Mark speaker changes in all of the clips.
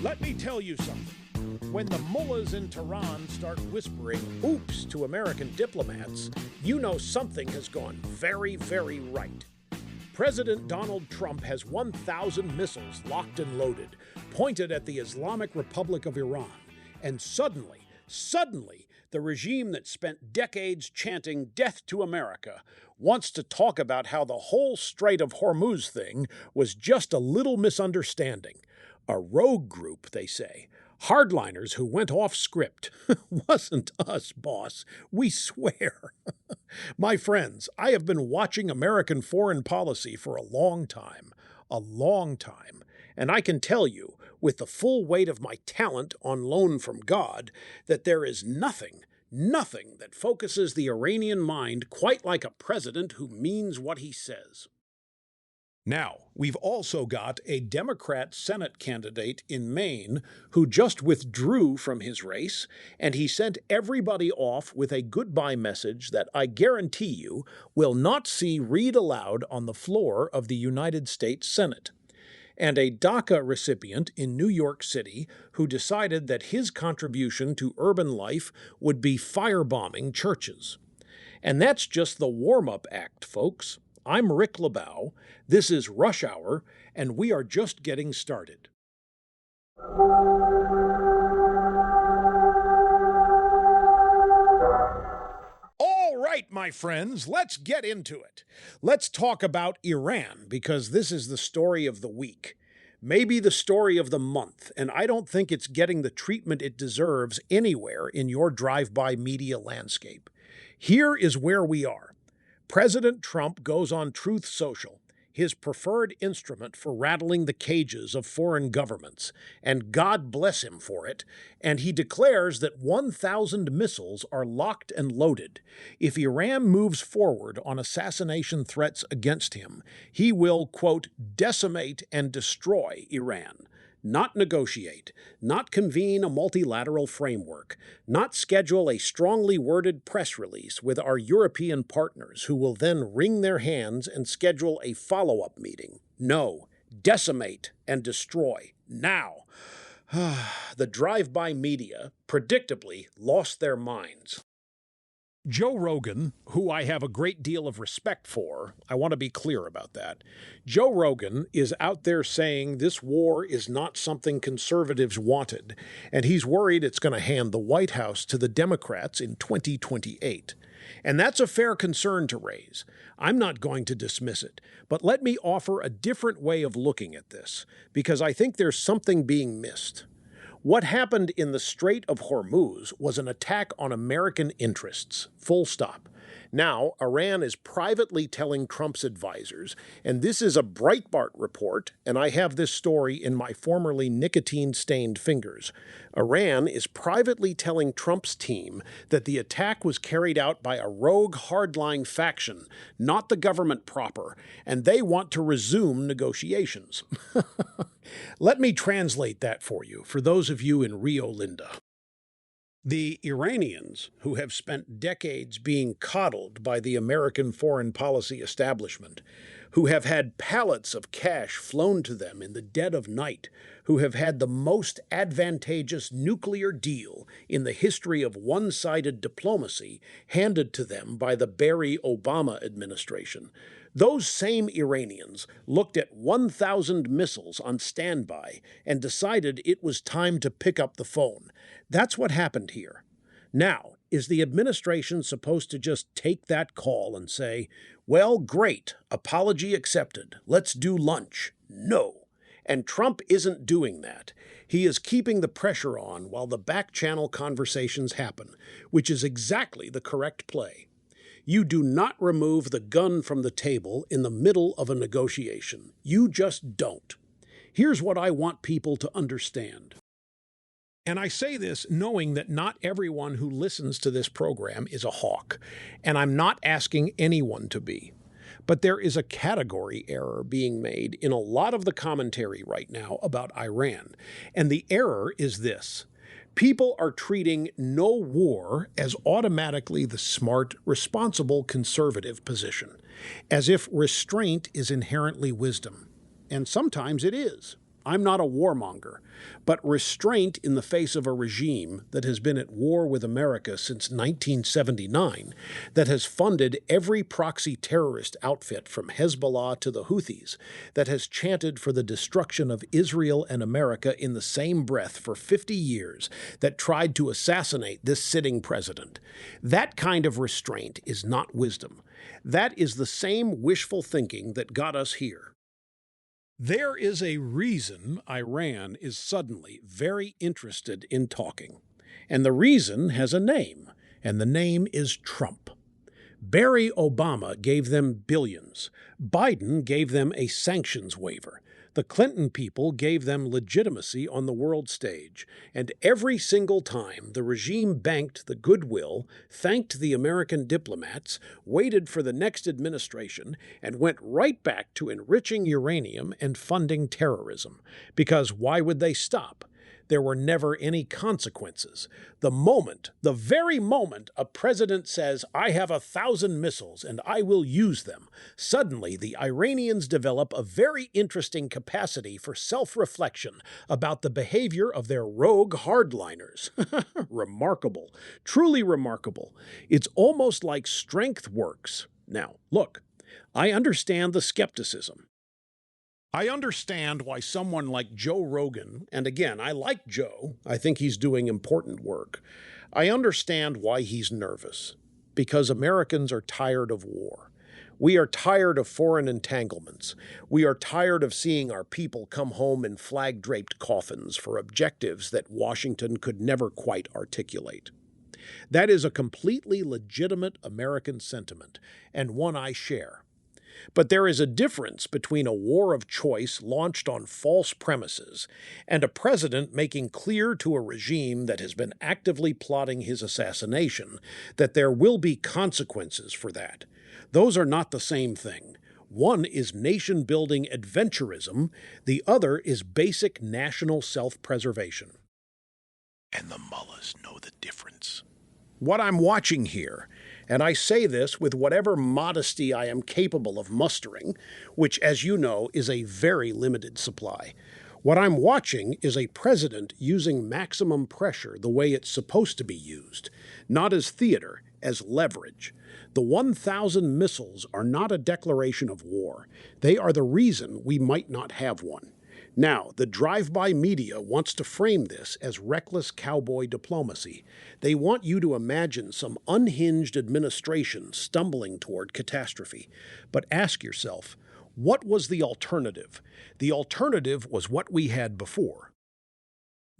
Speaker 1: Let me tell you something. When the mullahs in Tehran start whispering oops to American diplomats, you know something has gone very, very right. President Donald Trump has 1,000 missiles locked and loaded, pointed at the Islamic Republic of Iran. And suddenly, the regime that spent decades chanting death to America wants to talk about how the whole Strait of Hormuz thing was just a little misunderstanding. A rogue group, they say. Hardliners who went off script. Wasn't us, boss. We swear. My friends, I have been watching American foreign policy for a long time. And I can tell you, with the full weight of my talent on loan from God, that there is nothing that focuses the Iranian mind quite like a president who means what he says. Now, we've also got a Democrat Senate candidate in Maine who just withdrew from his race, and he sent everybody off with a goodbye message that I guarantee you will not see read aloud on the floor of the United States Senate. And a DACA recipient in New York City who decided that his contribution to urban life would be firebombing churches. And that's just the warm-up act, folks. I'm Rick LeBow, this is Rush Hour, and we are just getting started. All right, my friends, let's get into it. Let's talk about Iran, because this is the story of the week. Maybe the story of the month, and I don't think it's getting the treatment it deserves anywhere in your drive-by media landscape. Here is where we are. President Trump goes on Truth Social, his preferred instrument for rattling the cages of foreign governments, and God bless him for it, and he declares that 1,000 missiles are locked and loaded. If Iran moves forward on assassination threats against him, he will, quote, decimate and destroy Iran. Not negotiate, not convene a multilateral framework, not schedule a strongly worded press release with our European partners who will then wring their hands and schedule a follow-up meeting. No, decimate and destroy. Now. The drive-by media, predictably, lost their minds. Joe Rogan, who I have a great deal of respect for, I want to be clear about that. Joe Rogan is out there saying this war is not something conservatives wanted, and he's worried it's going to hand the White House to the Democrats in 2028. And that's a fair concern to raise. I'm not going to dismiss it, but let me offer a different way of looking at this, because I think there's something being missed. What happened in the Strait of Hormuz was an attack on American interests, full stop. Now, Iran is privately telling Trump's advisors, and this is a Breitbart report, and I have this story in my formerly nicotine-stained fingers. Iran is privately telling Trump's team that the attack was carried out by a rogue hardline faction, not the government proper, and they want to resume negotiations. Let me translate that for you, for those of you in Rio Linda. The Iranians, who have spent decades being coddled by the American foreign policy establishment, who have had pallets of cash flown to them in the dead of night, who have had the most advantageous nuclear deal in the history of one-sided diplomacy handed to them by the Barry Obama administration, those same Iranians looked at 1,000 missiles on standby and decided it was time to pick up the phone. That's what happened here. Now, is the administration supposed to just take that call and say, well, great, apology accepted, let's do lunch? No. And Trump isn't doing that. He is keeping the pressure on while the back-channel conversations happen, which is exactly the correct play. You do not remove the gun from the table in the middle of a negotiation. You just don't. Here's what I want people to understand. And I say this knowing that not everyone who listens to this program is a hawk, and I'm not asking anyone to be. But there is a category error being made in a lot of the commentary right now about Iran, and the error is this. People are treating no war as automatically the smart, responsible, conservative position, as if restraint is inherently wisdom. And sometimes it is. I'm not a warmonger, but restraint in the face of a regime that has been at war with America since 1979, that has funded every proxy terrorist outfit from Hezbollah to the Houthis, that has chanted for the destruction of Israel and America in the same breath for 50 years, that tried to assassinate this sitting president. That kind of restraint is not wisdom. That is the same wishful thinking that got us here. There is a reason Iran is suddenly very interested in talking. And the reason has a name, and the name is Trump. Barry Obama gave them billions. Biden gave them a sanctions waiver. The Clinton people gave them legitimacy on the world stage, and every single time the regime banked the goodwill, thanked the American diplomats, waited for the next administration, and went right back to enriching uranium and funding terrorism. Because why would they stop? There were never any consequences. The very moment a president says, I have 1,000 missiles and I will use them, suddenly the Iranians develop a very interesting capacity for self-reflection about the behavior of their rogue hardliners. Remarkable. Truly remarkable. It's almost like strength works. Now, look, I understand the skepticism. I understand why someone like Joe Rogan, and again, I like Joe, I think he's doing important work. I understand why he's nervous. Because Americans are tired of war. We are tired of foreign entanglements. We are tired of seeing our people come home in flag-draped coffins for objectives that Washington could never quite articulate. That is a completely legitimate American sentiment, and one I share. But there is a difference between a war of choice launched on false premises and a president making clear to a regime that has been actively plotting his assassination that there will be consequences for that. Those are not the same thing. One is nation-building adventurism, the other is basic national self-preservation. And the mullahs know the difference. What I'm watching here, and I say this with whatever modesty I am capable of mustering, which, as you know, is a very limited supply. What I'm watching is a president using maximum pressure the way it's supposed to be used, not as theater, as leverage. The 1,000 missiles are not a declaration of war. They are the reason we might not have one. Now, the drive-by media wants to frame this as reckless cowboy diplomacy. They want you to imagine some unhinged administration stumbling toward catastrophe. But ask yourself, what was the alternative? The alternative was what we had before.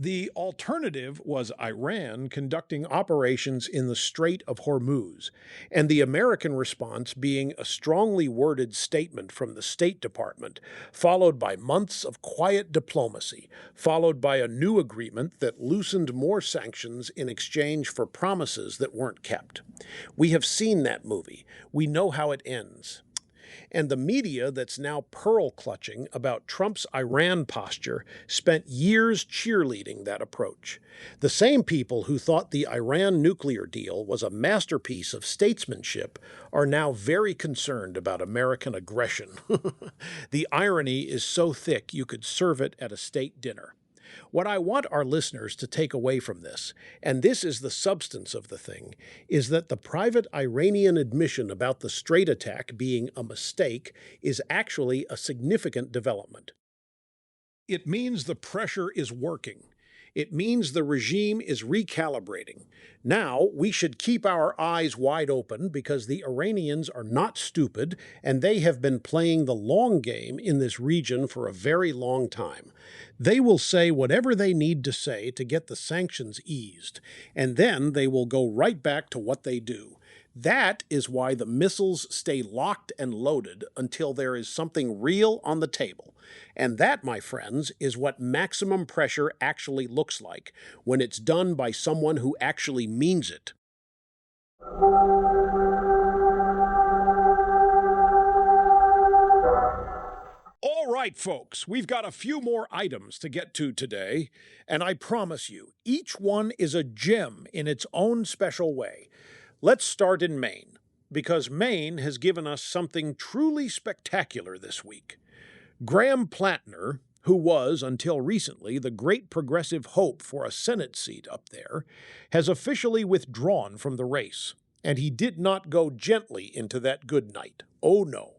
Speaker 1: The alternative was Iran conducting operations in the Strait of Hormuz, and the American response being a strongly worded statement from the State Department, followed by months of quiet diplomacy, followed by a new agreement that loosened more sanctions in exchange for promises that weren't kept. We have seen that movie. We know how it ends. And the media that's now pearl-clutching about Trump's Iran posture spent years cheerleading that approach. The same people who thought the Iran nuclear deal was a masterpiece of statesmanship are now very concerned about American aggression. The irony is so thick you could serve it at a state dinner. What I want our listeners to take away from this, and this is the substance of the thing, is that the private Iranian admission about the Strait attack being a mistake is actually a significant development. It means the pressure is working. It means the regime is recalibrating. Now, we should keep our eyes wide open because the Iranians are not stupid and they have been playing the long game in this region for a very long time. They will say whatever they need to say to get the sanctions eased, and then they will go right back to what they do. That is why the missiles stay locked and loaded until there is something real on the table. And that, my friends, is what maximum pressure actually looks like when it's done by someone who actually means it. All right, folks, we've got a few more items to get to today, and I promise you, each one is a gem in its own special way. Let's start in Maine, because Maine has given us something truly spectacular this week. Graham Plattner, who was, until recently, the great progressive hope for a Senate seat up there, has officially withdrawn from the race. And he did not go gently into that good night. Oh no.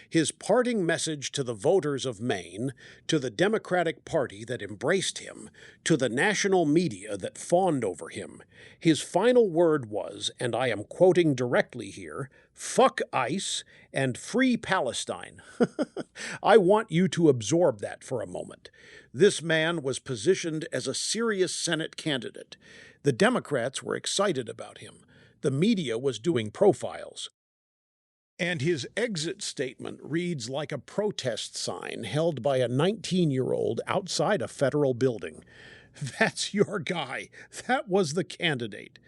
Speaker 1: His parting message to the voters of Maine, to the Democratic Party that embraced him, to the national media that fawned over him, his final word was, and I am quoting directly here, "Fuck ICE and free Palestine." I want you to absorb that for a moment. This man was positioned as a serious Senate candidate. The Democrats were excited about him. The media was doing profiles. And his exit statement reads like a protest sign held by a 19-year-old outside a federal building. That's your guy. That was the candidate.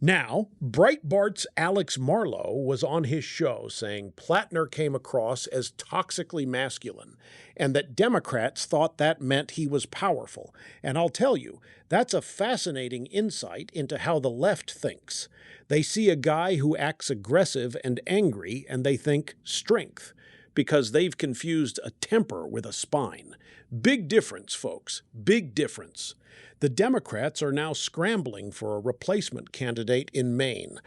Speaker 1: Now, Breitbart's Alex Marlow was on his show saying Plattner came across as toxically masculine, and that Democrats thought that meant he was powerful. And I'll tell you, that's a fascinating insight into how the left thinks. They see a guy who acts aggressive and angry, and they think strength, because they've confused a temper with a spine. Big difference, folks. Big difference. The Democrats are now scrambling for a replacement candidate in Maine.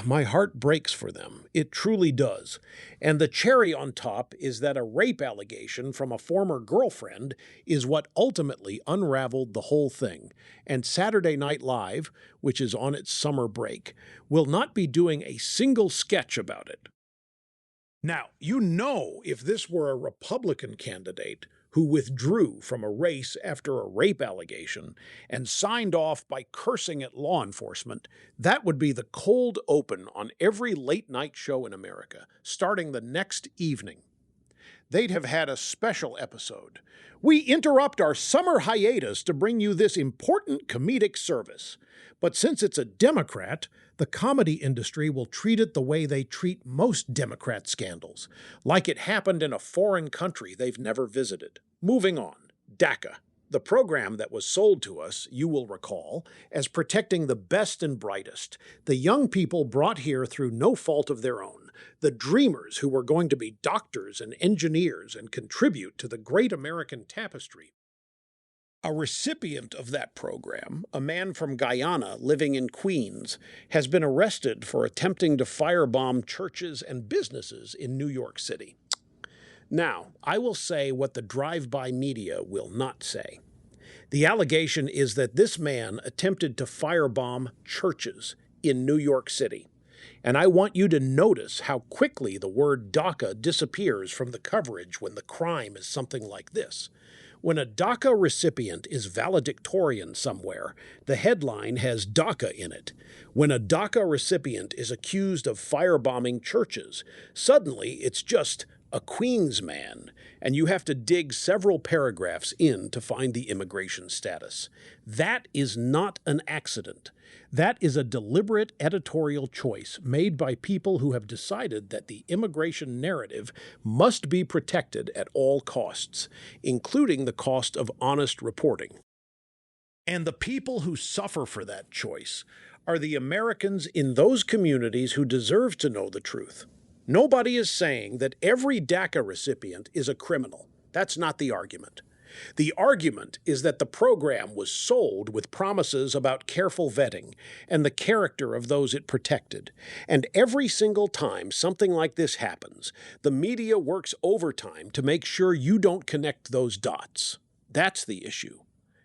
Speaker 1: My heart breaks for them. It truly does. And the cherry on top is that a rape allegation from a former girlfriend is what ultimately unraveled the whole thing. And Saturday Night Live, which is on its summer break, will not be doing a single sketch about it. Now, if this were a Republican candidate who withdrew from a race after a rape allegation and signed off by cursing at law enforcement, that would be the cold open on every late-night show in America, starting the next evening. They'd have had a special episode. We interrupt our summer hiatus to bring you this important comedic service. But since it's a Democrat, the comedy industry will treat it the way they treat most Democrat scandals, like it happened in a foreign country they've never visited. Moving on. DACA. The program that was sold to us, you will recall, as protecting the best and brightest, the young people brought here through no fault of their own, the dreamers who were going to be doctors and engineers and contribute to the great American tapestry. A recipient of that program, a man from Guyana living in Queens, has been arrested for attempting to firebomb churches and businesses in New York City. Now, I will say what the drive-by media will not say. The allegation is that this man attempted to firebomb churches in New York City. And I want you to notice how quickly the word DACA disappears from the coverage when the crime is something like this. When a DACA recipient is valedictorian somewhere, the headline has DACA in it. When a DACA recipient is accused of firebombing churches, suddenly it's just a Queens man, and you have to dig several paragraphs in to find the immigration status. That is not an accident. That is a deliberate editorial choice made by people who have decided that the immigration narrative must be protected at all costs, including the cost of honest reporting. And the people who suffer for that choice are the Americans in those communities who deserve to know the truth. Nobody is saying that every DACA recipient is a criminal. That's not the argument. The argument is that the program was sold with promises about careful vetting and the character of those it protected. And every single time something like this happens, the media works overtime to make sure you don't connect those dots. That's the issue.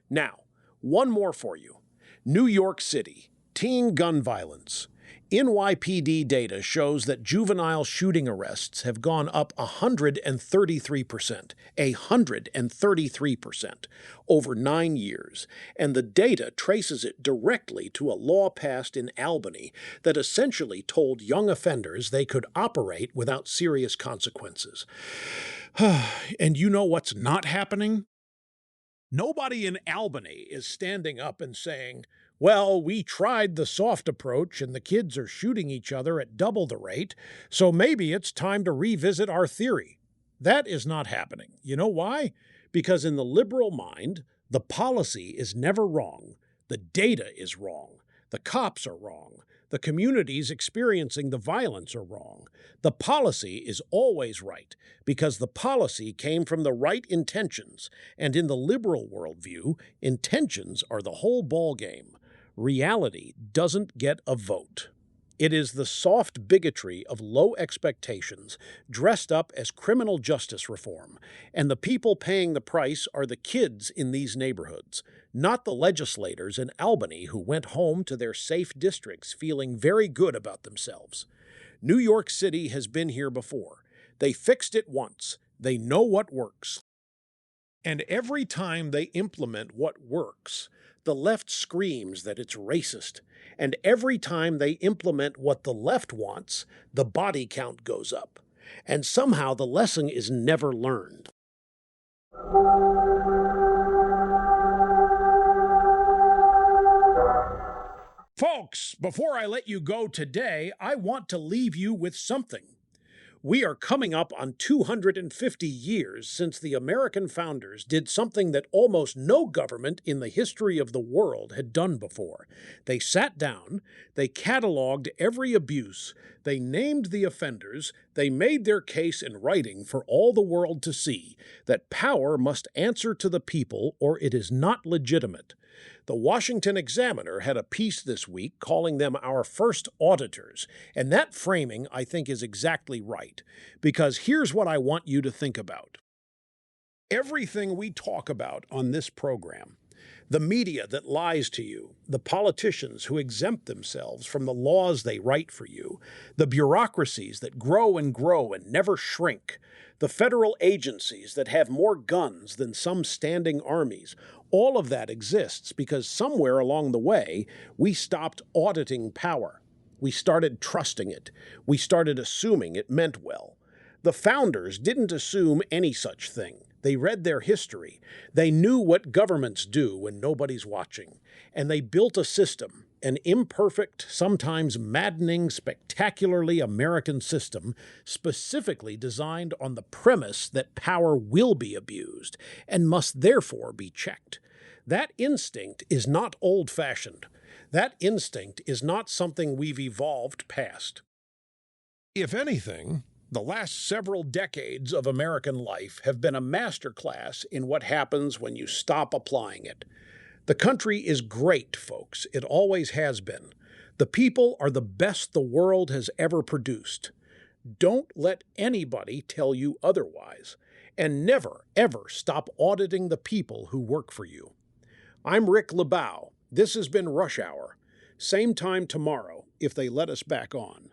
Speaker 1: Now, one more for you. New York City, teen gun violence. NYPD data shows that juvenile shooting arrests have gone up 133%, 133% over 9 years, and the data traces it directly to a law passed in Albany that essentially told young offenders they could operate without serious consequences. And you know what's not happening? Nobody in Albany is standing up and saying, well, we tried the soft approach and the kids are shooting each other at double the rate, so maybe it's time to revisit our theory. That is not happening. You know why? Because in the liberal mind, the policy is never wrong. The data is wrong. The cops are wrong. The communities experiencing the violence are wrong. The policy is always right because the policy came from the right intentions, and in the liberal worldview, intentions are the whole ballgame. Reality doesn't get a vote. It is the soft bigotry of low expectations dressed up as criminal justice reform, and the people paying the price are the kids in these neighborhoods, not the legislators in Albany who went home to their safe districts feeling very good about themselves. New York City has been here before. They fixed it once. They know what works. And every time they implement what works, the left screams that it's racist. And every time they implement what the left wants, the body count goes up. And somehow the lesson is never learned. Folks, before I let you go today, I want to leave you with something. We are coming up on 250 years since the American founders did something that almost no government in the history of the world had done before. They sat down, they cataloged every abuse, they named the offenders, they made their case in writing for all the world to see, that power must answer to the people or it is not legitimate. The Washington Examiner had a piece this week calling them our first auditors, and that framing, I think, is exactly right, because here's what I want you to think about. Everything we talk about on this program, the media that lies to you, the politicians who exempt themselves from the laws they write for you, the bureaucracies that grow and never shrink, the federal agencies that have more guns than some standing armies, all of that exists because somewhere along the way, we stopped auditing power. We started trusting it. We started assuming it meant well. The founders didn't assume any such thing. They read their history. They knew what governments do when nobody's watching. And they built a system, an imperfect, sometimes maddening, spectacularly American system, specifically designed on the premise that power will be abused and must therefore be checked. That instinct is not old-fashioned. That instinct is not something we've evolved past. If anything, the last several decades of American life have been a masterclass in what happens when you stop applying it. The country is great, folks. It always has been. The people are the best the world has ever produced. Don't let anybody tell you otherwise. And never, ever stop auditing the people who work for you. I'm Rick LeBow. This has been Rush Hour. Same time tomorrow, if they let us back on.